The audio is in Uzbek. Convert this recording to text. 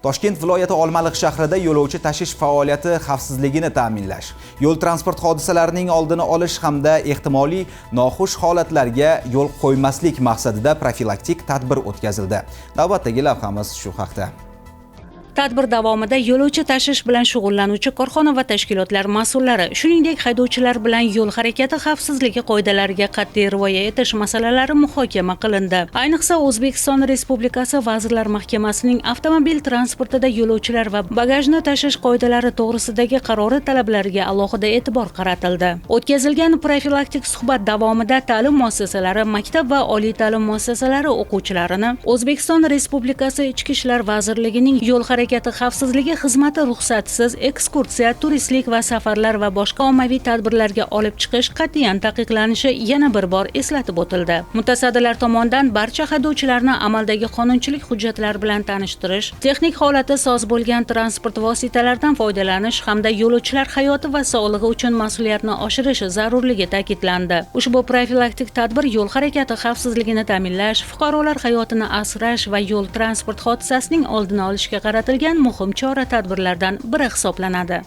Toshkent viloyati Olmaliq shahrida yo'lovchi tashish faoliyati xavfsizligini ta'minlash, yo'l transport hodisalarining oldini olish hamda ehtimoliy noxush holatlarga yo'l qo'ymaslik maqsadida profilaktik tadbir o'tkazildi. Navbatdagi lavhamiz shu haqda. Tadbir davomida yo'lovchi tashish bilan shug'ullanuvchi korxona va tashkilotlar mas'ullari, shuningdek haydovchilar bilan yo'l harakati xavfsizligi qoidalariga qat'iy rioya etish masalalari muhokama qilindi. Ayniqsa O'zbekiston Respublikasi Vazirlar Mahkamasining avtomobil transportida yo'lovchilar va bagajni tashish qoidalari to'g'risidagi qarori talablariga alohida e'tibor qaratildi. O'tkazilgan profilaktik suhbat davomida ta'lim muassasalari, maktab va oliy ta'lim muassasalari o'quvchilarini O'zbekiston Respublikasi Ichki ishlar vazirligining yo'l harakati xavfsizligi xizmati ruxsatsiz ekskursiya, turistlik va safarlar va boshqa ommaviy tadbirlarga olib chiqish qat'iyan taqiqlanishi yana bir bor eslatib o'tildi. Mutasaddilar tomonidan barcha haydovchilarni amaldagi qonunchilik hujjatlari bilan tanishtirish, texnik holati soz bo'lgan transport vositalaridan foydalanish hamda yo'lovchilar hayoti va sog'lig'i uchun mas'uliyatni oshirish zarurligi ta'kidlandi. Ushbu profilaktik tadbir yo'l harakati xavfsizligini ta'minlash, fuqarolar hayotini asrash va yo'l transport hodisasining oldini olishga qaratilgan muhim chora-tadbirlardan biri hisoblanadi.